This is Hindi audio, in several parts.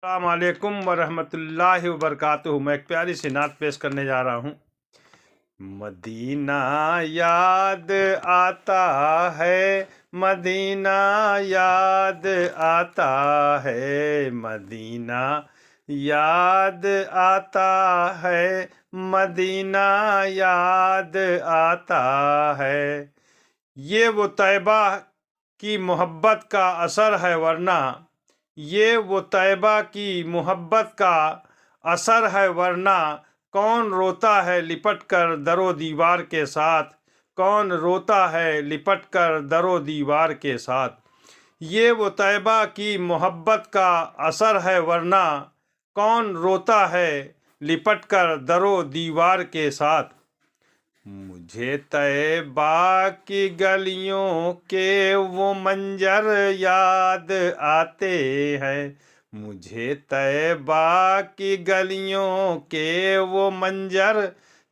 अस्सलामुअलैकुम वरहमतुल्लाहि वबरकातुहू। मैं एक प्यारी सी नात पेश करने जा रहा हूँ। मदीना याद आता है, मदीना याद आता है, मदीना याद आता है, मदीना याद आता है। ये वो तैबा की मोहब्बत का असर है, वरना ये वो तैबा की मोहब्बत का असर है, वरना कौन रोता है लिपट कर दरो दीवार के साथ, कौन रोता है लिपट कर दरो दीवार के साथ। ये वो तैबा की मोहब्बत का असर है, वरना कौन रोता है लिपट कर दरो दीवार के साथ। मुझे तैबा की गलियों के वो मंजर याद आते हैं, मुझे तैबा की गलियों के वो मंजर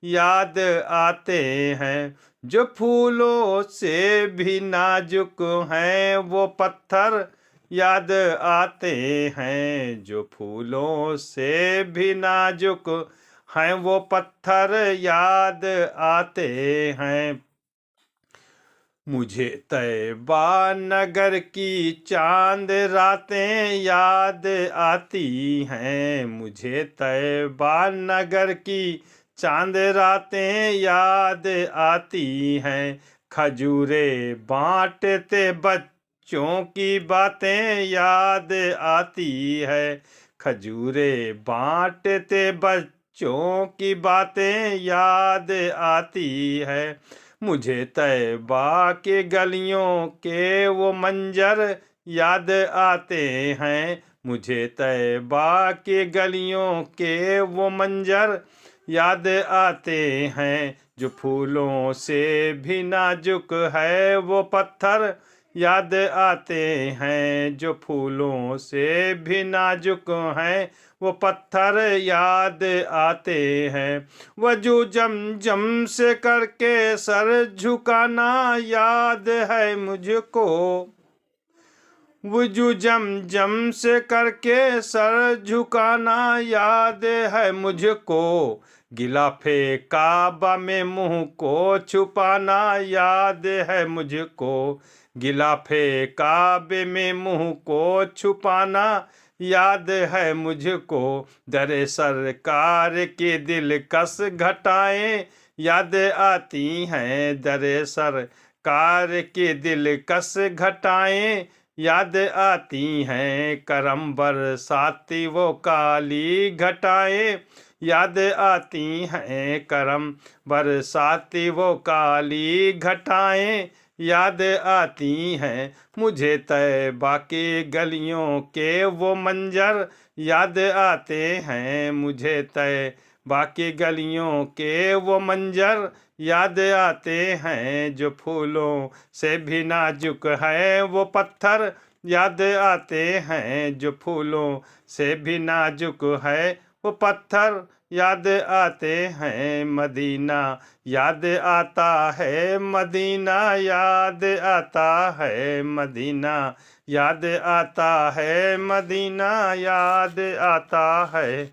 याद आते हैं। जो फूलों से भी नाजुक हैं वो पत्थर याद आते हैं, जो फूलों से भी नाजुक हैं वो पत्थर याद आते हैं। मुझे तैबा नगर की चांद रातें याद आती हैं, मुझे तैबा नगर की चांद रातें याद आती हैं। खजूरे बांटते बच्चों की बातें याद आती है, खजूरे बांटते बच्चों की बातें याद आती है। मुझे तैबा के गलियों के वो मंजर याद आते हैं, मुझे तैबा के गलियों के वो मंजर याद आते हैं। जो फूलों से भी नाजुक है वो पत्थर याद आते हैं, जो फूलों से भी नाजुक हैं वो पत्थर याद आते हैं। वजू जम से करके सर झुकाना याद है मुझको, वजू जम से करके सर झुकाना याद है मुझको। गिलाफे काबा में मुंह को छुपाना याद है मुझको, गिलाफे काबे में मुंह को छुपाना याद है मुझको। दरे सरकार के दिलकश घटाएं याद आती हैं, दरे सरकार के दिलकश घटाएं याद आती हैं। करम बरसाती वो काली घटाएं याद आती हैं, करम बरसाती वो काली घटाएं याद आती हैं। मुझे तैबा के गलियों के वो मंजर याद आते हैं, मुझे तैबा के गलियों के वो मंजर याद आते हैं। जो फूलों से भी नाजुक है वो पत्थर याद आते हैं, जो फूलों से भी नाजुक है वो पत्थर याद आते हैं। मदीना याद आता है, मदीना याद आता है, मदीना याद आता है, मदीना याद आता है।